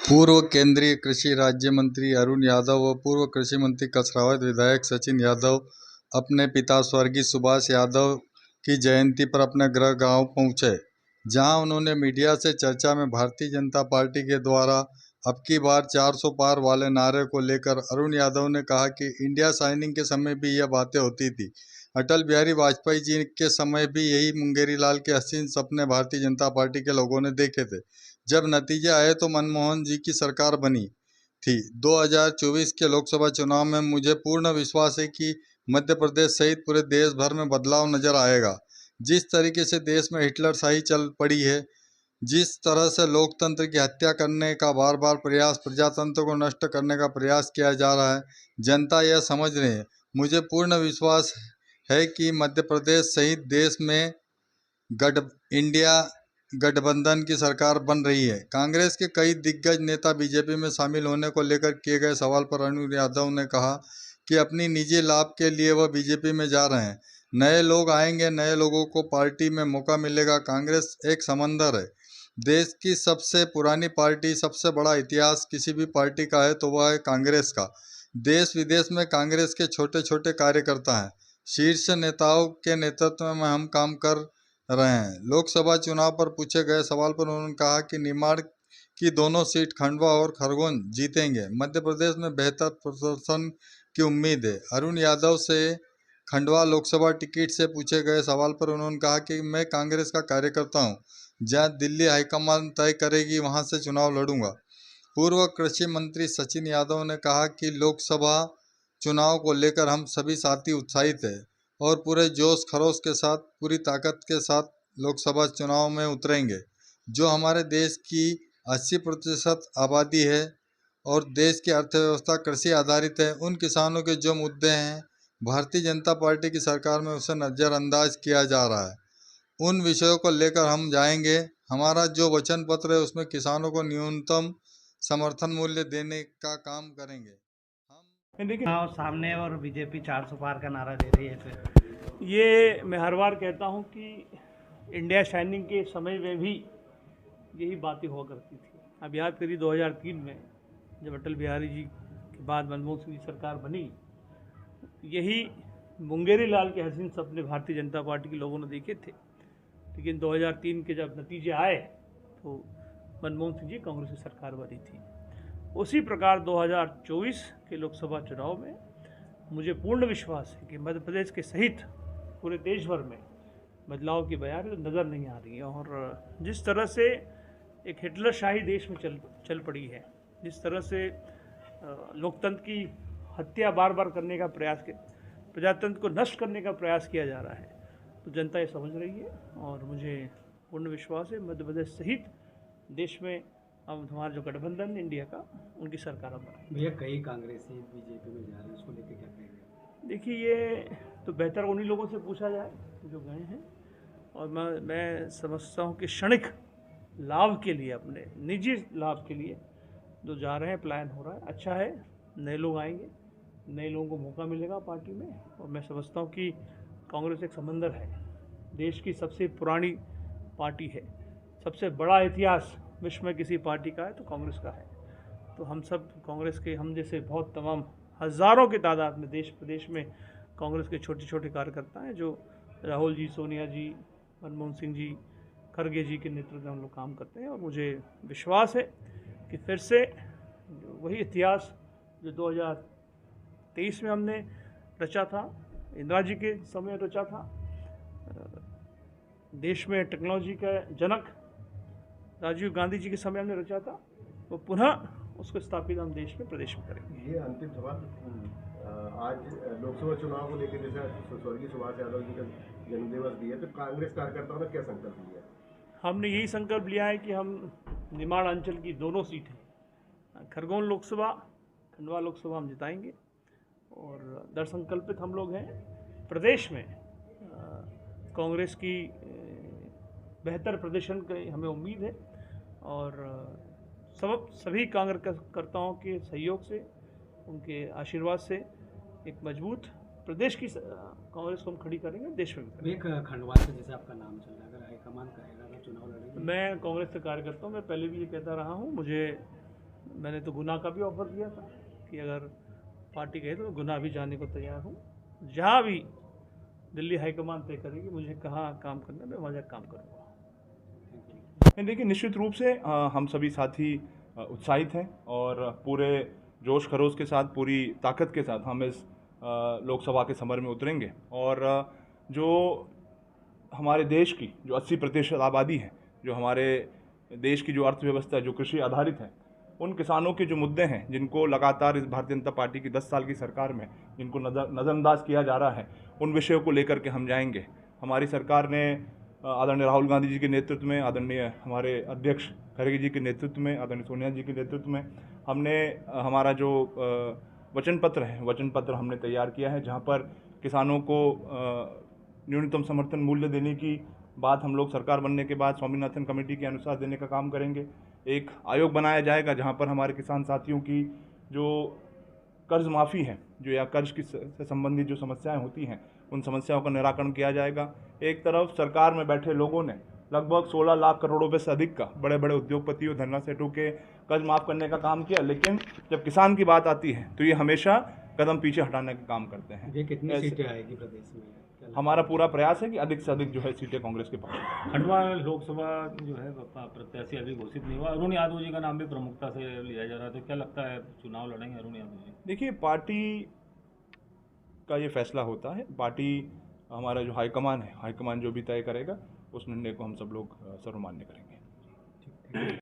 पूर्व केंद्रीय कृषि राज्य मंत्री अरुण यादव व पूर्व कृषि मंत्री कसरावद विधायक सचिन यादव अपने पिता स्वर्गीय सुभाष यादव की जयंती पर अपने गृह गांव पहुंचे, जहां उन्होंने मीडिया से चर्चा में भारतीय जनता पार्टी के द्वारा अब की बार 400 पार वाले नारे को लेकर अरुण यादव ने कहा कि इंडिया शाइनिंग के समय भी यह बातें होती थी। अटल बिहारी वाजपेयी जी के समय भी यही मुंगेरी लाल के हसीन सपने भारतीय जनता पार्टी के लोगों ने देखे थे। जब नतीजे आए तो मनमोहन जी की सरकार बनी थी। 2024 के लोकसभा चुनाव में मुझे पूर्ण विश्वास है कि मध्य प्रदेश सहित पूरे देश भर में बदलाव नजर आएगा। जिस तरीके से देश में हिटलरशाही चल पड़ी है, जिस तरह से लोकतंत्र की हत्या करने का बार बार प्रयास, प्रजातंत्र को नष्ट करने का प्रयास किया जा रहा है, जनता यह समझ रही है। मुझे पूर्ण विश्वास है कि मध्य प्रदेश सहित देश में गठ इंडिया गठबंधन की सरकार बन रही है। कांग्रेस के कई दिग्गज नेता बीजेपी में शामिल होने को लेकर किए गए सवाल पर अरुण यादव ने कहा कि अपनी निजी लाभ के लिए वह बीजेपी में जा रहे हैं। नए लोग आएंगे, नए लोगों को पार्टी में मौका मिलेगा। कांग्रेस एक समंदर है। देश की सबसे पुरानी पार्टी, सबसे बड़ा इतिहास किसी भी पार्टी का है तो वह है कांग्रेस का। देश विदेश में कांग्रेस के छोटे छोटे कार्यकर्ता हैं। शीर्ष नेताओं के नेतृत्व में हम काम कर रहे हैं। लोकसभा चुनाव पर पूछे गए सवाल पर उन्होंने कहा कि निमाड़ की दोनों सीट खंडवा और खरगोन जीतेंगे। मध्य प्रदेश में बेहतर प्रदर्शन की उम्मीद है। अरुण यादव से खंडवा लोकसभा टिकट से पूछे गए सवाल पर उन्होंने कहा कि मैं कांग्रेस का कार्यकर्ता हूं, जहां दिल्ली हाईकमान तय करेगी वहां से चुनाव लड़ूंगा। पूर्व कृषि मंत्री सचिन यादव ने कहा कि लोकसभा चुनाव को लेकर हम सभी साथी उत्साहित हैं और पूरे जोश खरोश के साथ, पूरी ताकत के साथ लोकसभा चुनाव में उतरेंगे। जो हमारे देश की 80% आबादी है और देश की अर्थव्यवस्था कृषि आधारित है, उन किसानों के जो मुद्दे हैं, भारतीय जनता पार्टी की सरकार में उसे नज़रअंदाज किया जा रहा है। उन विषयों को लेकर हम जाएंगे। हमारा जो वचन पत्र है उसमें किसानों को न्यूनतम समर्थन मूल्य देने का काम करेंगे। हम देखिए चुनाव सामने और बीजेपी 400 पार का नारा दे रही है। फिर ये मैं हर बार कहता हूँ कि इंडिया शाइनिंग के समय में भी यही बातें हुआ करती थी। अब याद करिए 2003 में जब अटल बिहारी जी के बाद मनमोहन सिंह की सरकार बनी, यही मुंगेरी लाल के हसीन सपने भारतीय जनता पार्टी के लोगों ने देखे थे। लेकिन 2003 के जब नतीजे आए तो मनमोहन सिंह जी कांग्रेस की सरकार बनी थी। उसी प्रकार 2024 के लोकसभा चुनाव में मुझे पूर्ण विश्वास है कि मध्य प्रदेश के सहित पूरे देश भर में बदलाव की बयार नज़र नहीं आ रही है। और जिस तरह से एक हिटलरशाही देश में चल पड़ी है, जिस तरह से लोकतंत्र की हत्या बार बार करने का प्रयास, प्रजातंत्र को नष्ट करने का प्रयास किया जा रहा है, तो जनता ये समझ रही है। और मुझे पूर्ण विश्वास है मध्य प्रदेश सहित देश में अब हमारा जो गठबंधन इंडिया का, उनकी सरकार अब बनी। भैया कई कांग्रेसी बीजेपी में जा रहे हैं, उसको लेकर क्या कहेंगे? देखिए, ये तो बेहतर उन्हीं लोगों से पूछा जाए जो गए हैं। और मैं समझता हूँ कि क्षणिक लाभ के लिए, अपने निजी लाभ के लिए जो जा रहे हैं, प्लान हो रहा है। अच्छा है, नए लोग आएंगे, नए लोगों को मौका मिलेगा पार्टी में। और मैं समझता हूँ कि कांग्रेस एक समंदर है, देश की सबसे पुरानी पार्टी है, सबसे बड़ा इतिहास विश्व में किसी पार्टी का है तो कांग्रेस का है। तो हम सब कांग्रेस के, हम जैसे बहुत तमाम हज़ारों की तादाद में देश प्रदेश में कांग्रेस के छोटे छोटे कार्यकर्ता हैं, जो राहुल जी, सोनिया जी, मनमोहन सिंह जी, खड़गे जी के नेतृत्व में हम लोग काम करते हैं। और मुझे विश्वास है कि फिर से वही इतिहास जो 2023 में हमने रचा था, इंदिरा जी के समय रचा था, देश में टेक्नोलॉजी का जनक राजीव गांधी जी के समय हमने रचा था, वो पुनः उसको स्थापित हम देश में, प्रदेश में करेंगे। ये अंतिम सवाल, आज लोकसभा चुनाव को लेकर जैसे स्वर्गीय सुभाष यादव जी का जन्मदिवस भी है, तो कांग्रेस कार्यकर्ताओं ने क्या संकल्प लिया? हमने यही संकल्प लिया है कि हम निमाड़ अंचल की दोनों सीटें, खरगोन लोकसभा, खंडवा लोकसभा हम जिताएंगे। और दृढ़ संकल्पित हम लोग हैं। प्रदेश में कांग्रेस की बेहतर प्रदर्शन की हमें उम्मीद है। और सभी कार्यकर्ताओं के सहयोग से, उनके आशीर्वाद से एक मजबूत प्रदेश की कांग्रेस को हम खड़ी करेंगे, देश में भी। एक खंडवा से जैसे आपका नाम चल रहा है, अगर हाईकमान कहेगा तो चुनाव लड़ेंगे? मैं कांग्रेस का कार्यकर्ता हूँ, मैं पहले भी ये कहता रहा हूँ। मुझे मैंने तो गुना का भी ऑफर दिया था कि अगर पार्टी कहे तो गुना भी जाने को तैयार हूँ। जहाँ भी दिल्ली हाईकमान तय करेगी मुझे कहाँ काम करना है, मैं वहाँ जाकर काम करूँगा। नहीं, देखिए निश्चित रूप से हम सभी साथी उत्साहित हैं और पूरे जोश खरोश के साथ, पूरी ताकत के साथ हम इस लोकसभा के समर में उतरेंगे। और जो हमारे देश की जो 80% आबादी है, जो हमारे देश की जो अर्थव्यवस्था है, जो कृषि आधारित है, उन किसानों के जो मुद्दे हैं जिनको लगातार इस भारतीय जनता पार्टी की 10 साल की सरकार में जिनको नज़रअंदाज किया जा रहा है, उन विषयों को लेकर के हम जाएंगे। हमारी सरकार ने आदरणीय राहुल गांधी जी के नेतृत्व में, आदरणीय हमारे अध्यक्ष खड़गे जी के नेतृत्व में, आदरणीय सोनिया जी के नेतृत्व में हमने हमारा जो वचन पत्र हमने तैयार किया है, जहां पर किसानों को न्यूनतम समर्थन मूल्य देने की बात हम लोग सरकार बनने के बाद स्वामीनाथन कमेटी के अनुसार देने का काम करेंगे। एक आयोग बनाया जाएगा जहां पर हमारे किसान साथियों की जो कर्ज माफ़ी है, जो या कर्ज की से संबंधित जो समस्याएं होती हैं, उन समस्याओं का निराकरण किया जाएगा। एक तरफ सरकार में बैठे लोगों ने लगभग 16 लाख करोड़ रुपए से अधिक का बड़े बड़े उद्योगपतियों, धरना सेठों के कर्ज माफ़ करने का काम किया, लेकिन जब किसान की बात आती है तो ये हमेशा कदम पीछे हटाने का काम करते हैं। ये कितनी सीटें आएगी प्रदेश में? हमारा पूरा प्रयास है कि अधिक से अधिक जो है सीटें कांग्रेस के पास। खंडवा लोकसभा जो है प्रत्याशी अभी घोषित नहीं हुआ, अरुण यादव जी का नाम भी प्रमुखता से लिया जा रहा है, तो क्या लगता है चुनाव लड़ेंगे अरुण यादव जी? देखिए, पार्टी का ये फैसला होता है, पार्टी हमारा जो हाईकमान है, हाईकमान जो भी तय करेगा उस निर्णय को हम सब लोग सर्वमान्य करेंगे।